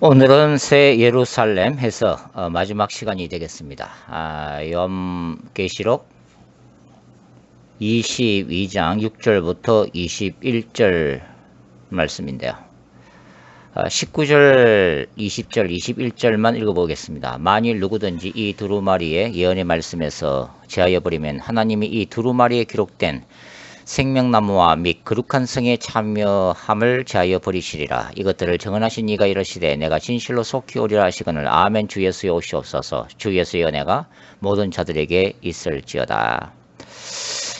오늘은 새 예루살렘 해서 마지막 시간이 되겠습니다. 요한계시록 22장 6절부터 21절 말씀인데요. 19절, 20절, 21절만 읽어보겠습니다. 만일 누구든지 이 두루마리의 예언의 말씀에서 제하여 버리면 하나님이 이 두루마리에 기록된 생명나무와 및 거룩한 성에 참여함을 제하여 버리시리라. 이것들을 정언하신 이가 이르시되 내가 진실로 속히 오리라 하시거늘 아멘. 주 예수의 오시옵소서. 주 예수의 은혜가 모든 자들에게 있을지어다.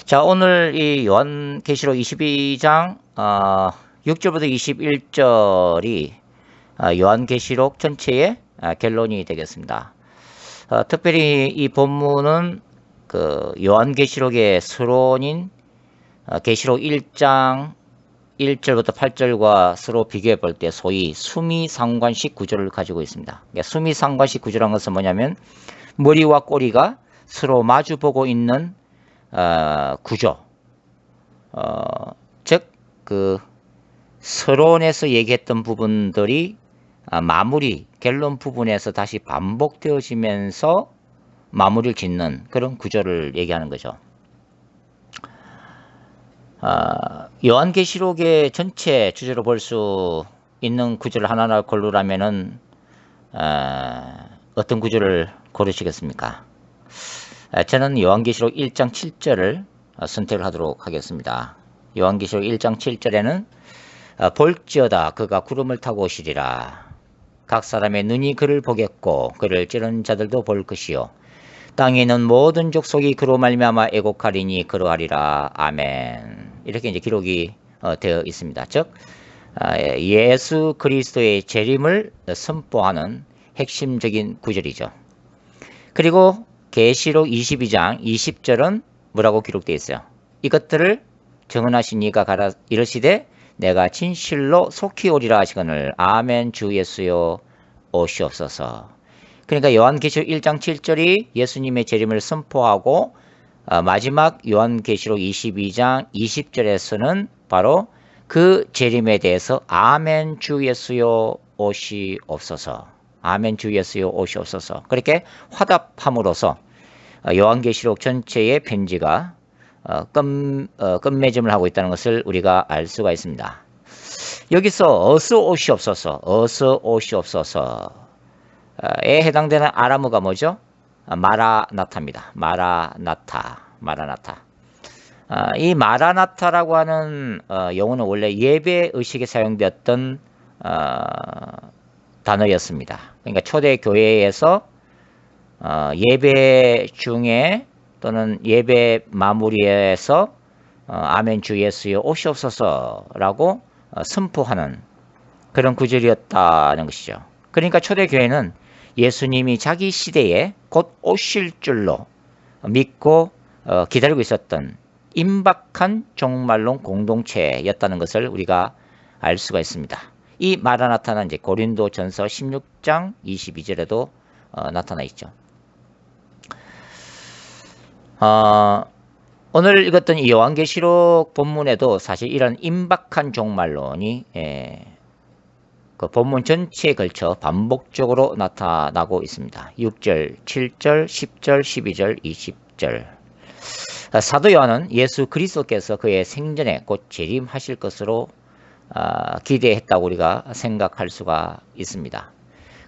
자, 오늘 이 요한계시록 22장 6절부터 21절이 요한계시록 전체의 결론이 되겠습니다. 특별히 이 본문은 그 요한계시록의 서론인 계시록 1장 1절부터 8절과 서로 비교해 볼 때 소위 수미상관식 구조를 가지고 있습니다. 그러니까 수미상관식 구조란 것은 뭐냐면 머리와 꼬리가 서로 마주보고 있는 구조. 즉 그 서론에서 얘기했던 부분들이 마무리 결론 부분에서 다시 반복되어지면서 마무리를 짓는 그런 구조를 얘기하는 거죠. 요한계시록의 전체 주제로 볼 수 있는 구조를 하나하나 고르라면은 어떤 구조를 고르시겠습니까? 저는 요한계시록 1장 7절을 선택을 하도록 하겠습니다. 요한계시록 1장 7절에는 볼지어다 그가 구름을 타고 오시리라. 각 사람의 눈이 그를 보겠고 그를 찌른 자들도 볼 것이요 땅에 있는 모든 족속이 그로 말미암아 애곡하리니 그러하리라. 아멘. 이렇게 이제 기록이 되어 있습니다. 즉 예수 그리스도의 재림을 선포하는 핵심적인 구절이죠. 그리고 계시록 22장 20절은 뭐라고 기록되어 있어요? 이것들을 정언하신 이가 가라 이르시되 내가 진실로 속히 오리라 하시거늘 아멘. 주 예수여 오시옵소서. 그러니까 요한계시록 1장 7절이 예수님의 재림을 선포하고 마지막 요한계시록 22장 20절에서는 바로 그 재림에 대해서 아멘 주 예수여 오시옵소서. 아멘 주 예수여 오시옵소서. 그렇게 화답함으로써 요한계시록 전체의 편지가 끝맺음을 하고 있다는 것을 우리가 알 수가 있습니다. 여기서 어서 오시옵소서, 어서 오시옵소서에 해당되는 아람어가 뭐죠? 마라나타입니다. 마라나타. 이 마라나타라고 하는 용어는 원래 예배 의식에 사용되었던 단어였습니다. 그러니까 초대 교회에서 예배 중에 또는 예배 마무리에서 아멘 주 예수여 오시옵소서라고 선포하는 그런 구절이었다는 것이죠. 그러니까 초대교회는 예수님이 자기 시대에 곧 오실 줄로 믿고 기다리고 있었던 임박한 종말론 공동체였다는 것을 우리가 알 수가 있습니다. 이 마라나타는 이제 고린도전서 16장 22절에도 나타나 있죠. 오늘 읽었던 이 요한계시록 본문에도 사실 이런 임박한 종말론이 그 본문 전체에 걸쳐 반복적으로 나타나고 있습니다. 6절, 7절, 10절, 12절, 20절. 사도 요한은 예수 그리스도께서 그의 생전에 곧 재림하실 것으로 기대했다고 우리가 생각할 수가 있습니다.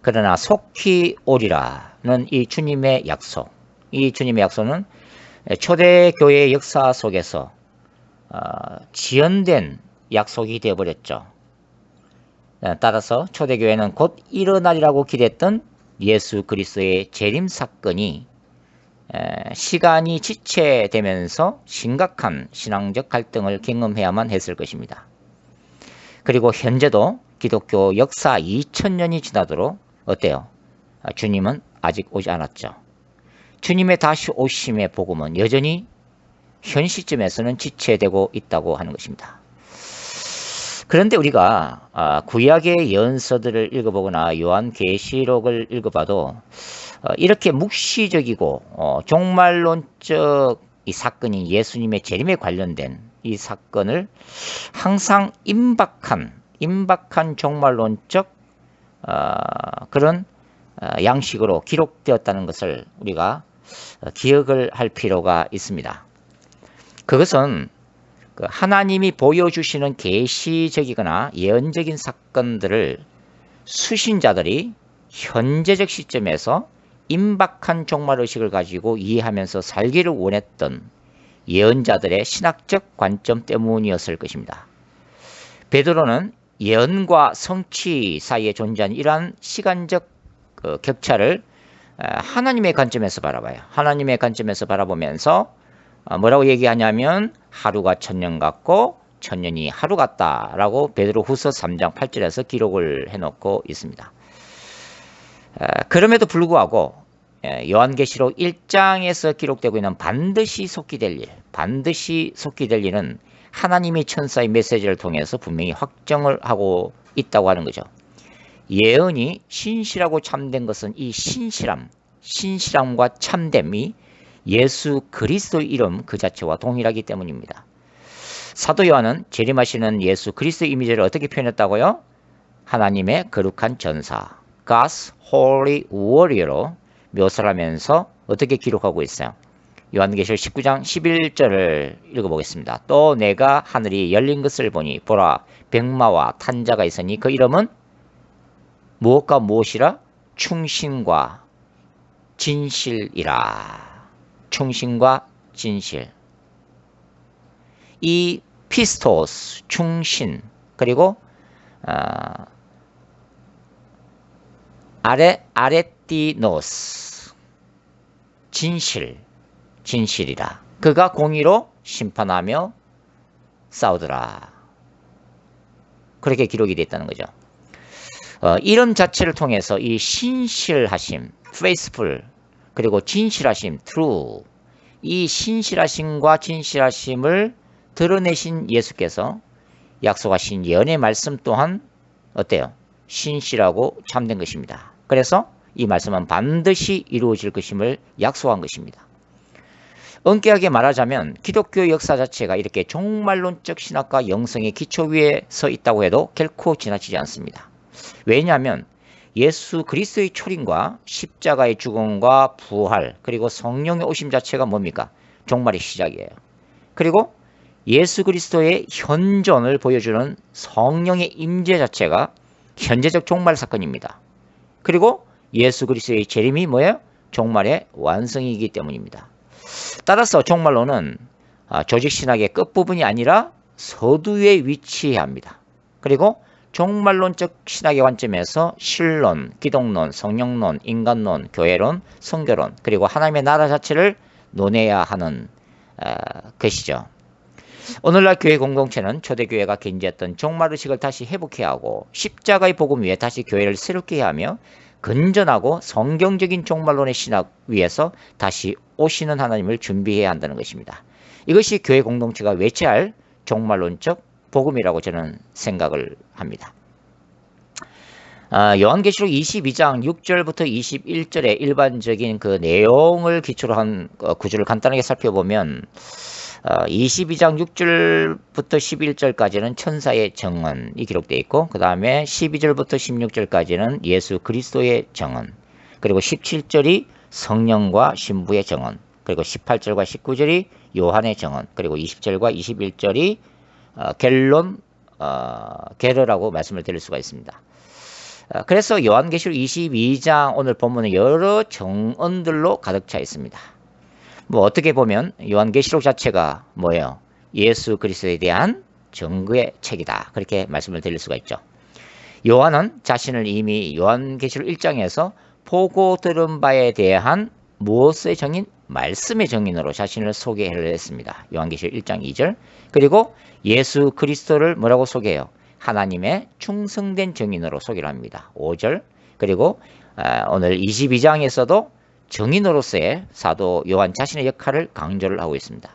그러나 속히 오리라는 이 주님의 약속, 이 주님의 약속은 초대교회의 역사 속에서 지연된 약속이 되어버렸죠. 따라서 초대교회는 곧 일어나리라고 기대했던 예수 그리스도의 재림 사건이 시간이 지체되면서 심각한 신앙적 갈등을 경험해야만 했을 것입니다. 그리고 현재도 기독교 역사 2000년이 지나도록 어때요? 주님은 아직 오지 않았죠. 주님의 다시 오심의 복음은 여전히 현 시점에서는 지체되고 있다고 하는 것입니다. 그런데 우리가 구약의 예언서들을 읽어보거나 요한계시록을 읽어봐도 이렇게 묵시적이고 종말론적 이 사건이 예수님의 재림에 관련된 이 사건을 항상 임박한 종말론적 그런 양식으로 기록되었다는 것을 우리가 기억을 할 필요가 있습니다. 그것은 하나님이 보여주시는 계시적이거나 예언적인 사건들을 수신자들이 현재적 시점에서 임박한 종말의식을 가지고 이해하면서 살기를 원했던 예언자들의 신학적 관점 때문이었을 것입니다. 베드로는 예언과 성취 사이에 존재하는 이러한 시간적 격차를 하나님의 관점에서 바라봐요. 하나님의 관점에서 바라보면서 뭐라고 얘기하냐면 하루가 천년 같고 천년이 하루 같다라고 베드로후서 3장 8절에서 기록을 해놓고 있습니다. 그럼에도 불구하고 요한계시록 1장에서 기록되고 있는 반드시 속히 될 일은 하나님이 천사의 메시지를 통해서 분명히 확정을 하고 있다고 하는 거죠. 예언이 신실하고 참된 것은 이 신실함과 참됨이 예수 그리스도의 이름 그 자체와 동일하기 때문입니다. 사도 요한은 재림하시는 예수 그리스도의 이미지를 어떻게 표현했다고요? 하나님의 거룩한 전사, God's Holy Warrior로 묘사를 하면서 어떻게 기록하고 있어요? 요한계시록 19장 11절을 읽어보겠습니다. 또 내가 하늘이 열린 것을 보니 보라 백마와 탄자가 있으니 그 이름은 무엇과 무엇이라? 충신과 진실이라. 충신과 진실. 이 피스토스, 충신, 그리고 아레티노스, 진실이라. 그가 공의로 심판하며 싸우더라. 그렇게 기록이 되어 있다는 거죠. 이름 자체를 통해서 이 신실하심, faithful, 그리고 진실하심, true, 이 신실하심과 진실하심을 드러내신 예수께서 약속하신 예언의 말씀 또한 어때요? 신실하고 참된 것입니다. 그래서 이 말씀은 반드시 이루어질 것임을 약속한 것입니다. 엄격하게 말하자면 기독교 역사 자체가 이렇게 종말론적 신학과 영성의 기초 위에 서 있다고 해도 결코 지나치지 않습니다. 왜냐하면 예수 그리스도의 초림과 십자가의 죽음과 부활 그리고 성령의 오심 자체가 뭡니까? 종말의 시작이에요. 그리고 예수 그리스도의 현존을 보여주는 성령의 임재 자체가 현재적 종말 사건입니다. 그리고 예수 그리스도의 재림이 뭐예요? 종말의 완성이기 때문입니다. 따라서 종말론은 조직신학의 끝부분이 아니라 서두에 위치해야 합니다. 그리고 종말론적 신학의 관점에서 신론, 기독론, 성령론, 인간론, 교회론, 성교론 그리고 하나님의 나라 자체를 논해야 하는 것이죠. 오늘날 교회 공동체는 초대교회가 견지했던 종말의식을 다시 회복해야 하고 십자가의 복음 위에 다시 교회를 새롭게 해야 하며 건전하고 성경적인 종말론의 신학 위에서 다시 오시는 하나님을 준비해야 한다는 것입니다. 이것이 교회 공동체가 외쳐야 할 종말론적 복음이라고 저는 생각을 합니다. 요한계시록 22장 6절부터 21절의 일반적인 그 내용을 기초로 한 구절을 간단하게 살펴보면 22장 6절부터 11절까지는 천사의 정언이 기록되어 있고 그 다음에 12절부터 16절까지는 예수 그리스도의 정언, 그리고 17절이 성령과 신부의 정언, 그리고 18절과 19절이 요한의 정언, 그리고 20절과 21절이 게르라고 말씀을 드릴 수가 있습니다. 그래서 요한계시록 22장 오늘 본문은 여러 정언들로 가득 차 있습니다. 어떻게 보면 요한계시록 자체가 뭐예요? 예수 그리스도에 대한 증거의 책이다. 그렇게 말씀을 드릴 수가 있죠. 요한은 자신을 이미 요한계시록 1장에서 보고 들은 바에 대한 무엇의 정인? 말씀의 정인으로 자신을 소개를 했습니다. 요한계시록 1장 2절. 그리고 예수 그리스도를 뭐라고 소개해요? 하나님의 충성된 정인으로 소개를 합니다. 5절. 그리고 오늘 22장에서도 정인으로서의 사도 요한 자신의 역할을 강조를 하고 있습니다.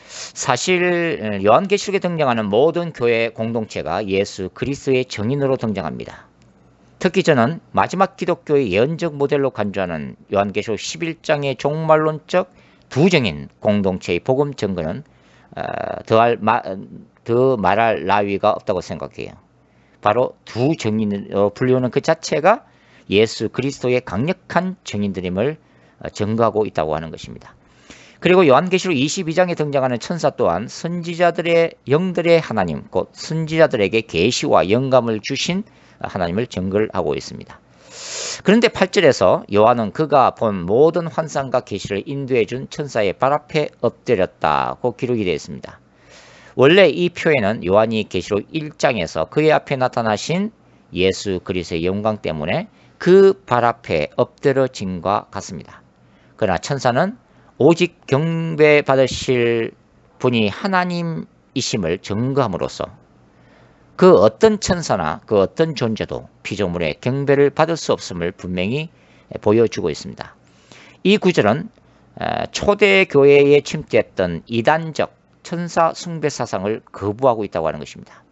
사실 요한계시록에 등장하는 모든 교회 공동체가 예수 그리스도의 정인으로 등장합니다. 특히 저는 마지막 기독교의 예언적 모델로 간주하는 요한계시록 11장의 종말론적 두 정인 공동체의 복음 증거는 더 말할 나위가 없다고 생각해요. 바로 두 증인으로 불리우는 그 자체가 예수 그리스도의 강력한 증인들임을 증거하고 있다고 하는 것입니다. 그리고 요한계시록 22장에 등장하는 천사 또한 선지자들의 영들의 하나님, 곧 선지자들에게 계시와 영감을 주신 하나님을 증거를 하고 있습니다. 그런데 8절에서 요한은 그가 본 모든 환상과 계시를 인도해 준 천사의 발 앞에 엎드렸다고 기록이 되어 있습니다. 원래 이 표현은 요한이 계시록 1장에서 그의 앞에 나타나신 예수 그리스도의 영광 때문에 그 발 앞에 엎드려짐과 같습니다. 그러나 천사는 오직 경배 받으실 분이 하나님이심을 증거함으로써 그 어떤 천사나 그 어떤 존재도 피조물의 경배를 받을 수 없음을 분명히 보여주고 있습니다. 이 구절은 초대 교회에 침투했던 이단적 천사 숭배 사상을 거부하고 있다고 하는 것입니다.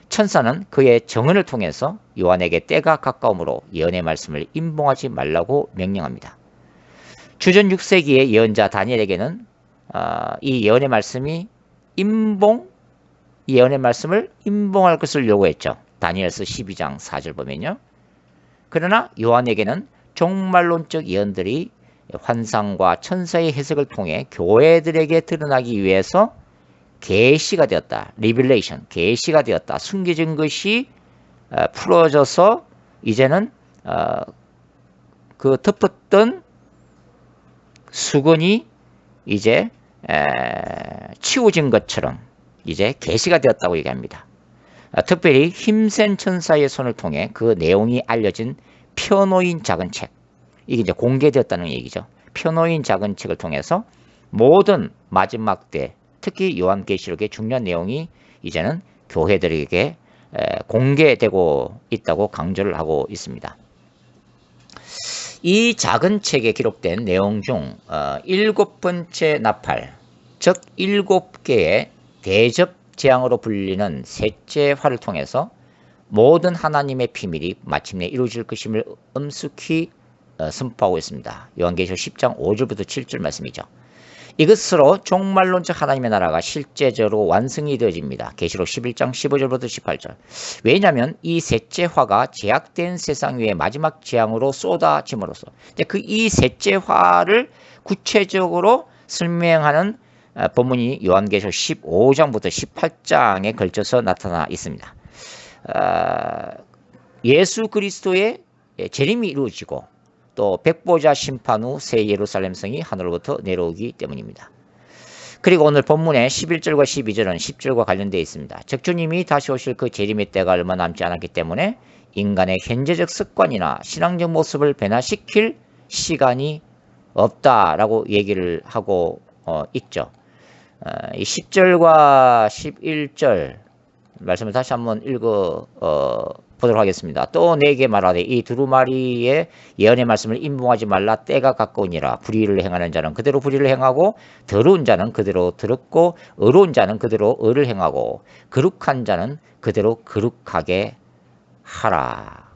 천사는 그의 정언을 통해서 요한에게 때가 가까움으로 예언의 말씀을 임봉하지 말라고 명령합니다. 주전 6세기의 예언자 다니엘에게는 이 예언의 말씀을 임봉할 것을 요구했죠. 다니엘서 12장 4절 보면요. 그러나 요한에게는 종말론적 예언들이 환상과 천사의 해석을 통해 교회들에게 드러나기 위해서 계시가 되었다. 리빌레이션, 계시가 되었다. 숨겨진 것이 풀어져서 이제는 그 덮었던 수건이 이제 치워진 것처럼 이제 계시가 되었다고 얘기합니다. 특별히 힘센 천사의 손을 통해 그 내용이 알려진 펴놓인 작은 책, 이게 이제 공개되었다는 얘기죠. 펴놓인 작은 책을 통해서 모든 마지막 때, 특히 요한계시록의 중요한 내용이 이제는 교회들에게 공개되고 있다고 강조를 하고 있습니다. 이 작은 책에 기록된 내용 중 7번째 나팔, 즉 7개의 대접 재앙으로 불리는 셋째 활을 통해서 모든 하나님의 비밀이 마침내 이루어질 것임을 엄숙히 선포하고 있습니다. 요한계시록 10장 5절부터 7절 말씀이죠. 이것으로 종말론적 하나님의 나라가 실제적으로 완성이 되어집니다. 계시록 11장 15절부터 18절. 왜냐하면 이 셋째 화가 제약된 세상 위에 마지막 재앙으로 쏟아짐으로써 그 이 셋째 화를 구체적으로 설명하는 본문이 요한계시록 15장부터 18장에 걸쳐서 나타나 있습니다. 예수 그리스도의 재림이 이루어지고 또 백보자 심판 후 새 예루살렘 성이 하늘로부터 내려오기 때문입니다. 그리고 오늘 본문의 11절과 12절은 10절과 관련되어 있습니다. 즉 주님이 다시 오실 그 재림의 때가 얼마 남지 않았기 때문에 인간의 현재적 습관이나 신앙적 모습을 변화시킬 시간이 없다라고 얘기를 하고 있죠. 이 10절과 11절 말씀을 다시 한번 읽어 보도록 하겠습니다. 또 내게 말하되 이 두루마리의 예언의 말씀을 임봉하지 말라. 때가 가까우니라. 불의를 행하는 자는 그대로 불의를 행하고 더러운 자는 그대로 더럽고 의로운 자는 그대로 의를 행하고 거룩한 자는 그대로 거룩하게 하라.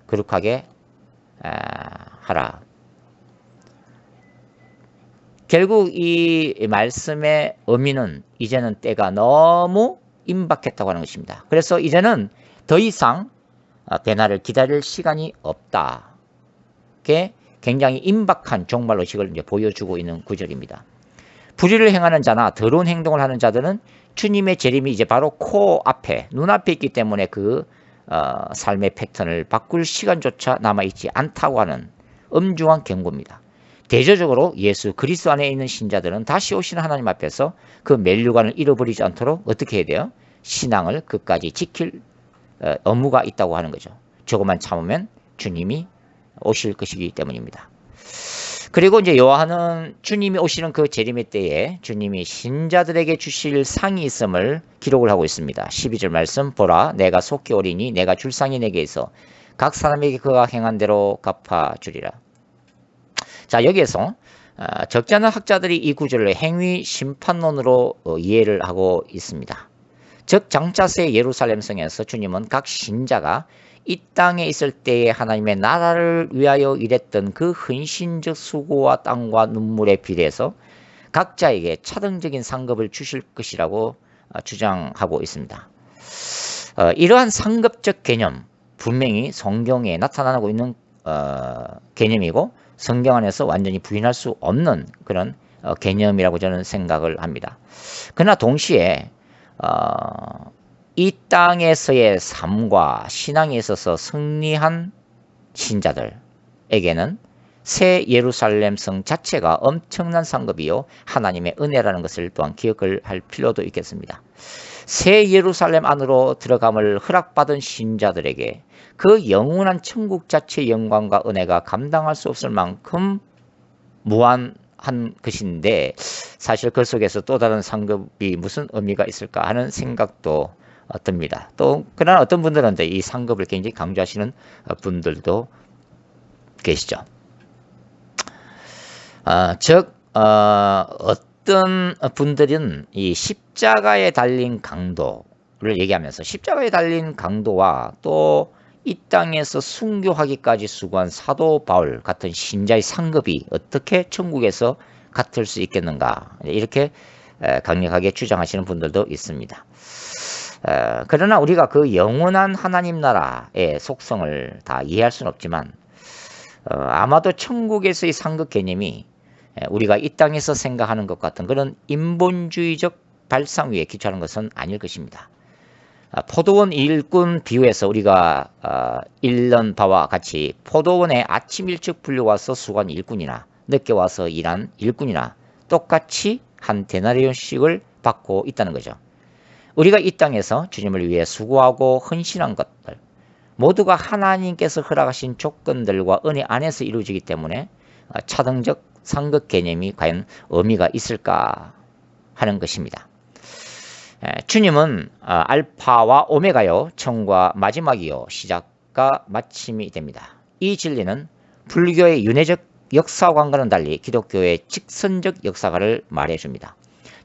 거룩하게 하라. 결국 이 말씀의 의미는 이제는 때가 너무 임박했다고 하는 것입니다. 그래서 이제는 더 이상 변화를 기다릴 시간이 없다. 게 굉장히 임박한 종말의식을 이제 보여주고 있는 구절입니다. 불의를 행하는 자나 더러운 행동을 하는 자들은 주님의 재림이 이제 바로 코앞에 눈앞에 있기 때문에 그 삶의 패턴을 바꿀 시간조차 남아있지 않다고 하는 엄중한 경고입니다. 대조적으로 예수 그리스도 안에 있는 신자들은 다시 오시는 하나님 앞에서 그 멸류관을 잃어버리지 않도록 어떻게 해야 돼요? 신앙을 끝까지 지킬 의무가 있다고 하는 거죠. 조금만 참으면 주님이 오실 것이기 때문입니다. 그리고 이제 요한은 주님이 오시는 그 재림의 때에 주님이 신자들에게 주실 상이 있음을 기록을 하고 있습니다. 12절 말씀 보라 내가 속히 오리니 내가 줄 상이 내게 있어 각 사람에게 그가 행한 대로 갚아주리라. 자 여기에서 적지 않은 학자들이 이 구절을 행위 심판론으로 이해를 하고 있습니다. 즉 장차세 예루살렘 성에서 주님은 각 신자가 이 땅에 있을 때에 하나님의 나라를 위하여 일했던 그 헌신적 수고와 땀과 눈물에 비례해서 각자에게 차등적인 상급을 주실 것이라고 주장하고 있습니다. 이러한 상급적 개념 분명히 성경에 나타나고 있는 개념이고 성경 안에서 완전히 부인할 수 없는 그런 개념이라고 저는 생각을 합니다. 그러나 동시에 이 땅에서의 삶과 신앙에 있어서 승리한 신자들에게는 새 예루살렘 성 자체가 엄청난 상급이요 하나님의 은혜라는 것을 또한 기억을 할 필요도 있겠습니다. 새 예루살렘 안으로 들어감을 허락받은 신자들에게 그 영원한 천국 자체의 영광과 은혜가 감당할 수 없을 만큼 무한한 것인데 사실 그 속에서 또 다른 상급이 무슨 의미가 있을까 하는 생각도 듭니다. 또 그러나 어떤 분들은 이 상급을 굉장히 강조하시는 분들도 계시죠. 어떤 분들은 이 십자가에 달린 강도를 얘기하면서 십자가에 달린 강도와 또 이 땅에서 순교하기까지 수고한 사도 바울 같은 신자의 상급이 어떻게 천국에서 같을 수 있겠는가 이렇게 강력하게 주장하시는 분들도 있습니다. 그러나 우리가 그 영원한 하나님 나라의 속성을 다 이해할 수는 없지만 아마도 천국에서의 상급 개념이 우리가 이 땅에서 생각하는 것 같은 그런 인본주의적 발상 위에 기초하는 것은 아닐 것입니다. 포도원 일꾼 비유에서 우리가 읽는 바와 같이 포도원에 아침 일찍 불려와서 수고한 일꾼이나 늦게 와서 일한 일꾼이나 똑같이 한 데나리온씩을 받고 있다는 거죠. 우리가 이 땅에서 주님을 위해 수고하고 헌신한 것들 모두가 하나님께서 허락하신 조건들과 은혜 안에서 이루어지기 때문에 차등적 상급 개념이 과연 의미가 있을까 하는 것입니다. 주님은 알파와 오메가요, 처음과 마지막이요, 시작과 마침이 됩니다. 이 진리는 불교의 윤회적 역사관과는 달리 기독교의 직선적 역사관을 말해줍니다.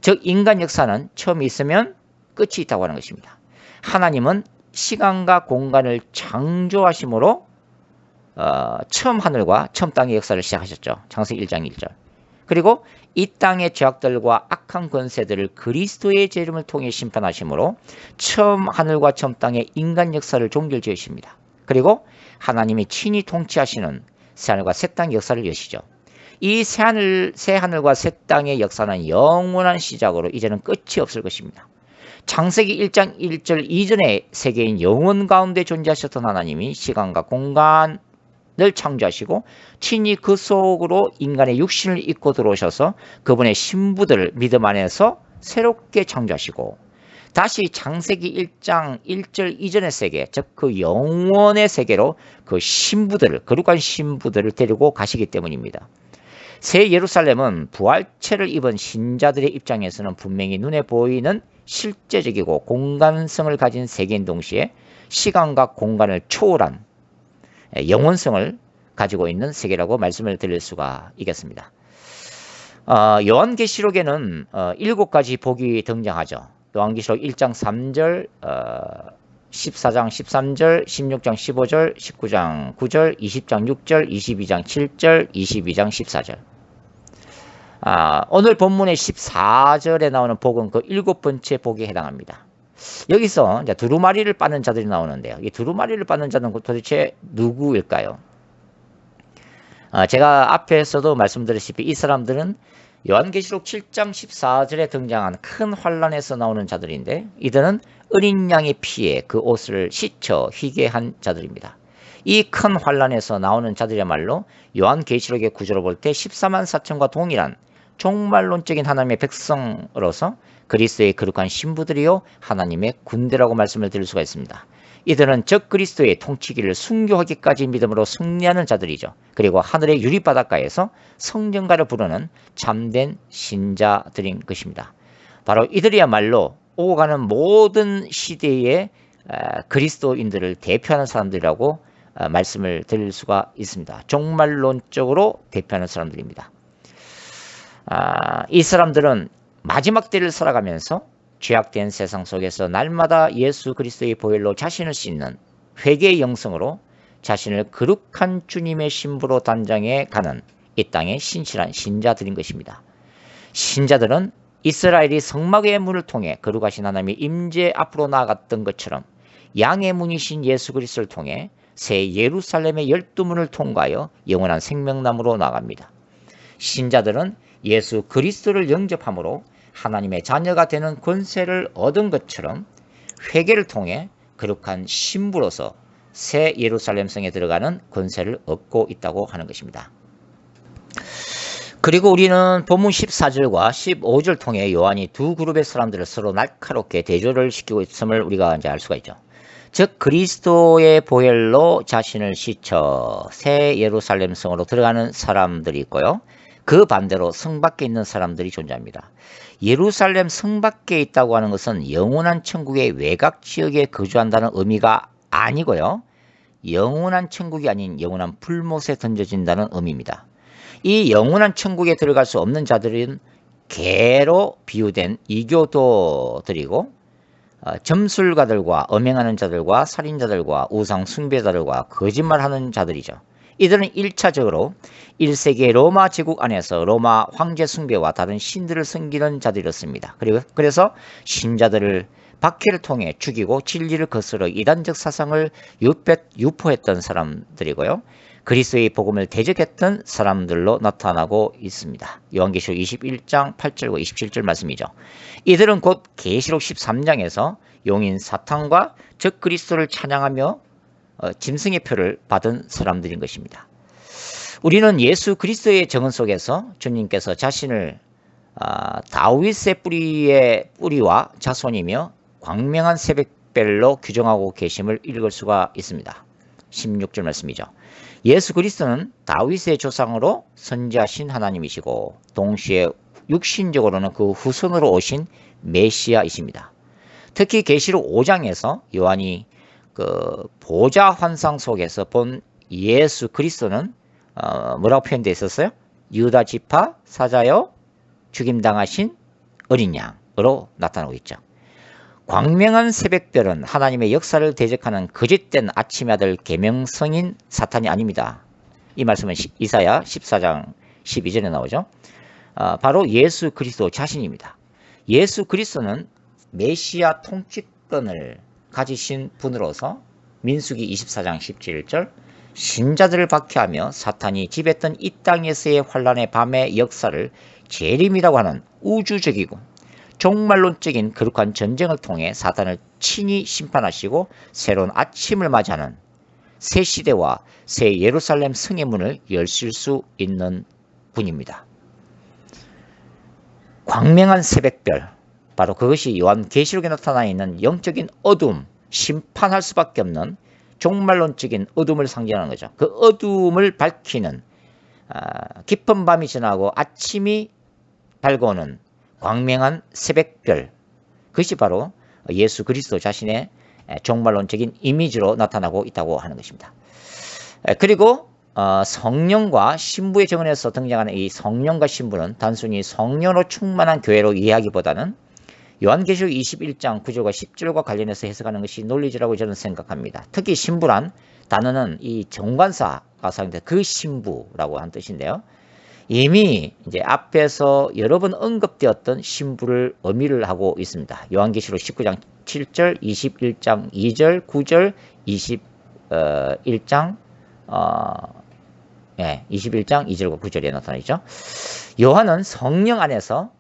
즉 인간 역사는 처음이 있으면 끝이 있다고 하는 것입니다. 하나님은 시간과 공간을 창조하심으로 처음 하늘과 처음 땅의 역사를 시작하셨죠. 창세기 1장 1절. 그리고 이 땅의 죄악들과 악한 권세들을 그리스도의 재림을 통해 심판하심으로 처음 하늘과 처음 땅의 인간 역사를 종결지으십니다. 그리고 하나님이 친히 통치하시는 새하늘과 새 땅의 역사를 여시죠. 이 새하늘과 새 땅의 역사는 영원한 시작으로 이제는 끝이 없을 것입니다. 창세기 1장 1절 이전의 세계인 영원 가운데 존재하셨던 하나님이 시간과 공간을 창조하시고 친히 그 속으로 인간의 육신을 입고 들어오셔서 그분의 신부들을 믿음 안에서 새롭게 창조하시고 다시 창세기 1장 1절 이전의 세계, 즉 그 영원의 세계로 그 신부들을, 거룩한 신부들을 데리고 가시기 때문입니다. 새 예루살렘은 부활체를 입은 신자들의 입장에서는 분명히 눈에 보이는 실제적이고 공간성을 가진 세계인 동시에 시간과 공간을 초월한 영원성을 가지고 있는 세계라고 말씀을 드릴 수가 있겠습니다. 요한계시록에는 7가지 복이 등장하죠. 요한계시록 1장 3절, 14장 13절, 16장 15절, 19장 9절, 20장 6절, 22장 7절, 22장 14절. 오늘 본문의 14절에 나오는 복은 그 7번째 복에 해당합니다. 여기서 이제 두루마리를 받는 자들이 나오는데요. 이 두루마리를 받는 자는 도대체 누구일까요? 제가 앞에서도 말씀드렸다시피 이 사람들은 요한계시록 7장 14절에 등장한 큰 환란에서 나오는 자들인데 이들은 어린 양의 피에 그 옷을 씻어 휘게 한 자들입니다. 이 큰 환란에서 나오는 자들이야말로 요한계시록의 구조로 볼 때 14만 4천과 동일한 종말론적인 하나님의 백성으로서 그리스도의 거룩한 신부들이요 하나님의 군대라고 말씀을 드릴 수가 있습니다. 이들은 적 그리스도의 통치기를 순교하기까지 믿음으로 승리하는 자들이죠. 그리고 하늘의 유리바닷가에서 성전가를 부르는 참된 신자들인 것입니다. 바로 이들이야말로 오고 가는 모든 시대의 그리스도인들을 대표하는 사람들이라고 말씀을 드릴 수가 있습니다. 종말론적으로 대표하는 사람들입니다. 이 사람들은 마지막 때를 살아가면서 죄악된 세상 속에서 날마다 예수 그리스도의 보혈로 자신을 씻는 회개의 영성으로 자신을 거룩한 주님의 신부로 단장해 가는 이 땅의 신실한 신자들인 것입니다. 신자들은 이스라엘이 성막의 문을 통해 거룩하신 하나님의 임재 앞으로 나아갔던 것처럼 양의 문이신 예수 그리스도를 통해 새 예루살렘의 12문을 통과하여 영원한 생명나무로 나갑니다. 신자들은 예수 그리스도를 영접함으로 하나님의 자녀가 되는 권세를 얻은 것처럼 회개를 통해 거룩한 신부로서 새 예루살렘 성에 들어가는 권세를 얻고 있다고 하는 것입니다. 그리고 우리는 본문 14절과 15절 통해 요한이 두 그룹의 사람들을 서로 날카롭게 대조를 시키고 있음을 우리가 이제 알 수가 있죠. 즉 그리스도의 보혈로 자신을 씻어 새 예루살렘 성으로 들어가는 사람들이 있고요. 그 반대로 성 밖에 있는 사람들이 존재합니다. 예루살렘 성 밖에 있다고 하는 것은 영원한 천국의 외곽 지역에 거주한다는 의미가 아니고요. 영원한 천국이 아닌 영원한 불못에 던져진다는 의미입니다. 이 영원한 천국에 들어갈 수 없는 자들은 개로 비유된 이교도들이고 점술가들과 음행하는 자들과 살인자들과 우상 숭배자들과 거짓말하는 자들이죠. 이들은 1차적으로 1세기 로마 제국 안에서 로마 황제 숭배와 다른 신들을 섬기는 자들이었습니다. 그래서 신자들을 박해를 통해 죽이고 진리를 거스러 이단적 사상을 유포했던 사람들이고요. 그리스도의 복음을 대적했던 사람들로 나타나고 있습니다. 요한계시록 21장 8절과 27절 말씀이죠. 이들은 곧 계시록 13장에서 용인 사탄과 적 그리스도를 찬양하며 짐승의 표를 받은 사람들인 것입니다. 우리는 예수 그리스도의 정언 속에서 주님께서 자신을 다윗의 뿌리와 자손이며 광명한 새벽별로 규정하고 계심을 읽을 수가 있습니다. 16절 말씀이죠. 예수 그리스도는 다윗의 조상으로 선지하신 하나님이시고 동시에 육신적으로는 그 후손으로 오신 메시아이십니다. 특히 계시록 5장에서 요한이 그 보좌 환상 속에서 본 예수 그리스도는 뭐라고 표현되어 있었어요? 유다 지파 사자여 죽임당하신 어린 양으로 나타나고 있죠. 광명한 새벽별은 하나님의 역사를 대적하는 거짓된 아침의 아들 계명성인 사탄이 아닙니다. 이 말씀은 이사야 14장 12절에 나오죠. 바로 예수 그리스도 자신입니다. 예수 그리스도는 메시아 통치권을 가지신 분으로서 민수기 24장 17절 신자들을 박해하며 사탄이 지배했던 이 땅에서의 환란의 밤의 역사를 재림이라고 하는 우주적이고 종말론적인 거룩한 전쟁을 통해 사탄을 친히 심판하시고 새로운 아침을 맞이하는 새 시대와 새 예루살렘 성의 문을 열실 수 있는 분입니다. 광명한 새벽별, 바로 그것이 요한계시록에 나타나 있는 영적인 어둠, 심판할 수밖에 없는 종말론적인 어둠을 상징하는 거죠. 그 어둠을 밝히는 깊은 밤이 지나고 아침이 밝아오는 광명한 새벽별, 그것이 바로 예수 그리스도 자신의 종말론적인 이미지로 나타나고 있다고 하는 것입니다. 그리고 성령과 신부의 정언에서 등장하는 이 성령과 신부는 단순히 성령으로 충만한 교회로 이해하기보다는 요한계시록 21장 9절과 10절과 관련해서 해석하는 것이 논리지라고 저는 생각합니다. 특히 신부란 단어는 이 정관사가 사용된 그 신부라고 한 뜻인데요. 이미 이제 앞에서 여러 번 언급되었던 신부를 의미를 하고 있습니다. 요한계시록 19장 7절, 21장 2절, 9절, 21장 2절과 9절에 나타나죠. 요한은 성령 안에서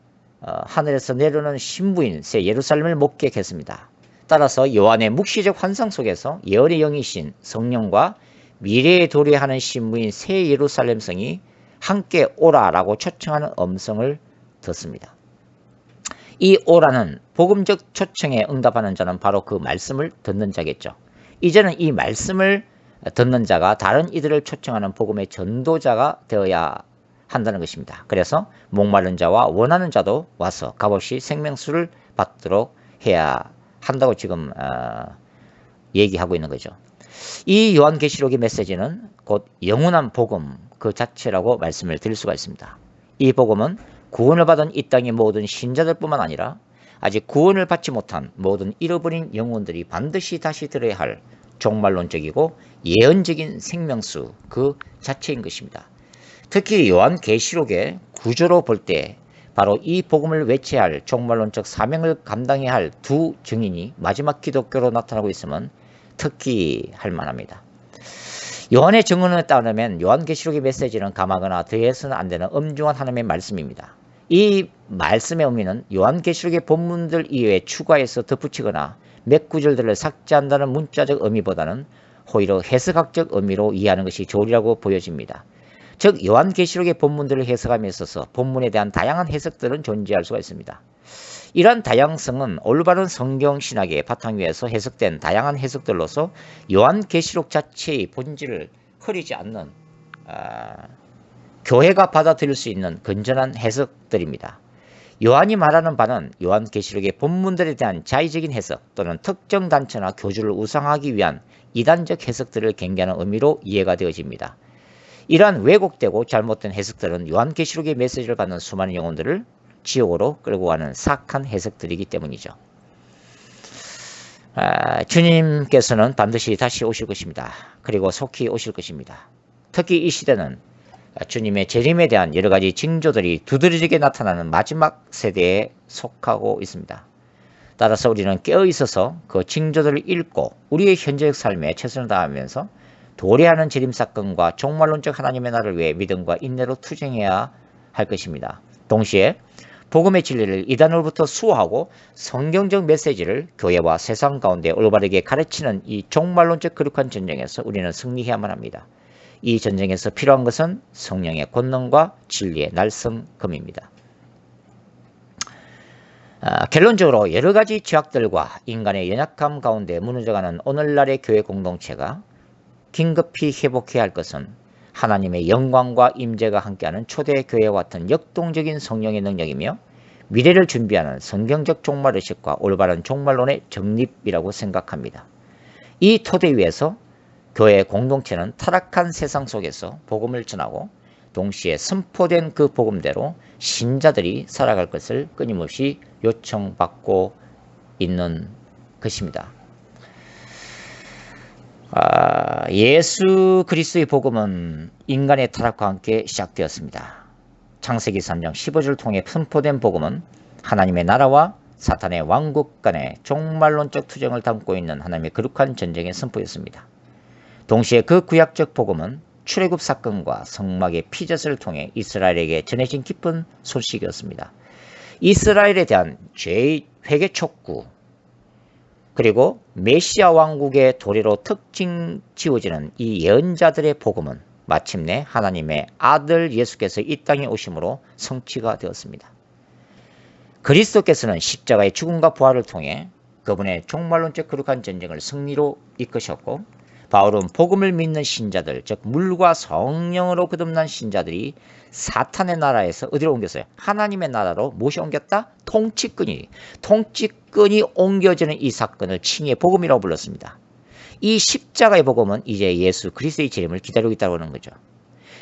하늘에서 내려오는 신부인 새 예루살렘을 목격했습니다. 따라서 요한의 묵시적 환상 속에서 예언의 영이신 성령과 미래에 도래하는 신부인 새 예루살렘 성이 함께 오라라고 초청하는 음성을 듣습니다. 이 오라는 복음적 초청에 응답하는 자는 바로 그 말씀을 듣는 자겠죠. 이제는 이 말씀을 듣는 자가 다른 이들을 초청하는 복음의 전도자가 되어야 한다는 것입니다. 그래서 목마른 자와 원하는 자도 와서 값없이 생명수를 받도록 해야 한다고 지금 얘기하고 있는 거죠. 이 요한계시록의 메시지는 곧 영원한 복음 그 자체라고 말씀을 드릴 수가 있습니다. 이 복음은 구원을 받은 이 땅의 모든 신자들뿐만 아니라 아직 구원을 받지 못한 모든 잃어버린 영혼들이 반드시 다시 들어야 할 종말론적이고 예언적인 생명수 그 자체인 것입니다. 특히 요한계시록의 구조로 볼 때 바로 이 복음을 외쳐야 할 종말론적 사명을 감당해야 할 두 증인이 마지막 기독교로 나타나고 있으면 특히 할 만합니다. 요한의 증언에 따르면 요한계시록의 메시지는 감하거나 더해서는 안 되는 엄중한 하나님의 말씀입니다. 이 말씀의 의미는 요한계시록의 본문들 이외에 추가해서 덧붙이거나 몇 구절들을 삭제한다는 문자적 의미보다는 오히려 해석학적 의미로 이해하는 것이 좋으리라고 보여집니다. 즉 요한계시록의 본문들을 해석함에 있어서 본문에 대한 다양한 해석들은 존재할 수가 있습니다. 이러한 다양성은 올바른 성경 신학의 바탕 위에서 해석된 다양한 해석들로서 요한계시록 자체의 본질을 흐리지 않는 교회가 받아들일 수 있는 건전한 해석들입니다. 요한이 말하는 바는 요한계시록의 본문들에 대한 자의적인 해석 또는 특정 단체나 교주를 우상하기 위한 이단적 해석들을 경계하는 의미로 이해가 되어집니다. 이러한 왜곡되고 잘못된 해석들은 요한계시록의 메시지를 받는 수많은 영혼들을 지옥으로 끌고 가는 사악한 해석들이기 때문이죠. 주님께서는 반드시 다시 오실 것입니다. 그리고 속히 오실 것입니다. 특히 이 시대는 주님의 재림에 대한 여러 가지 징조들이 두드러지게 나타나는 마지막 세대에 속하고 있습니다. 따라서 우리는 깨어 있어서 그 징조들을 읽고 우리의 현재적 삶에 최선을 다하면서 도래하는 재림 사건과 종말론적 하나님의 나라를 위해 믿음과 인내로 투쟁해야 할 것입니다. 동시에 복음의 진리를 이단으로부터 수호하고 성경적 메시지를 교회와 세상 가운데 올바르게 가르치는 이 종말론적 거룩한 전쟁에서 우리는 승리해야만 합니다. 이 전쟁에서 필요한 것은 성령의 권능과 진리의 날성금입니다. 결론적으로 여러 가지 죄악들과 인간의 연약함 가운데 무너져가는 오늘날의 교회 공동체가 긴급히 회복해야 할 것은 하나님의 영광과 임재가 함께하는 초대교회와 같은 역동적인 성령의 능력이며 미래를 준비하는 성경적 종말의식과 올바른 종말론의 정립이라고 생각합니다. 이 토대 위에서 교회 공동체는 타락한 세상 속에서 복음을 전하고 동시에 선포된 그 복음대로 신자들이 살아갈 것을 끊임없이 요청받고 있는 것입니다. 예수 그리스도의 복음은 인간의 타락과 함께 시작되었습니다. 창세기 3장 15절을 통해 선포된 복음은 하나님의 나라와 사탄의 왕국 간의 종말론적 투쟁을 담고 있는 하나님의 거룩한 전쟁의 선포였습니다. 동시에 그 구약적 복음은 출애굽 사건과 성막의 피zet을 통해 이스라엘에게 전해진 기쁜 소식이었습니다. 이스라엘에 대한 죄의 회개 촉구 그리고 메시아 왕국의 도래로 특징 지어지는 이 예언자들의 복음은 마침내 하나님의 아들 예수께서 이 땅에 오심으로 성취가 되었습니다. 그리스도께서는 십자가의 죽음과 부활을 통해 그분의 종말론적 거룩한 전쟁을 승리로 이끄셨고 바울은 복음을 믿는 신자들, 즉 물과 성령으로 거듭난 신자들이 사탄의 나라에서 어디로 옮겼어요? 하나님의 나라로 무엇이 옮겼다? 통치권이 옮겨지는 이 사건을 칭의 복음이라고 불렀습니다. 이 십자가의 복음은 이제 예수 그리스도의 재림을 기다리고 있다고 하는 거죠.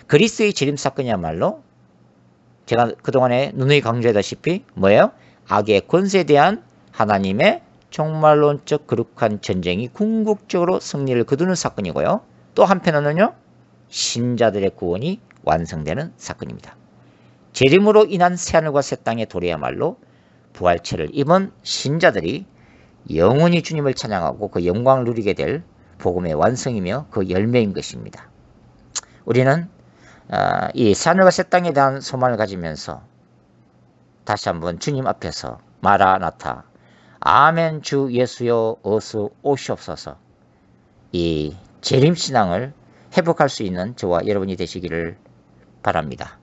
그리스도의 재림 사건이야말로 제가 그동안에 누누이 강조했다시피 뭐예요? 악의 권세에 대한 하나님의 종말론적 거룩한 전쟁이 궁극적으로 승리를 거두는 사건이고요. 또 한편으로는요. 신자들의 구원이 완성되는 사건입니다. 재림으로 인한 새하늘과 새 땅의 도래야말로 부활체를 입은 신자들이 영원히 주님을 찬양하고 그 영광을 누리게 될 복음의 완성이며 그 열매인 것입니다. 우리는 이 새하늘과 새 땅에 대한 소망을 가지면서 다시 한번 주님 앞에서 마라나타 아멘 주 예수여 어서 오시옵소서 이 재림신앙을 회복할 수 있는 저와 여러분이 되시기를 바랍니다.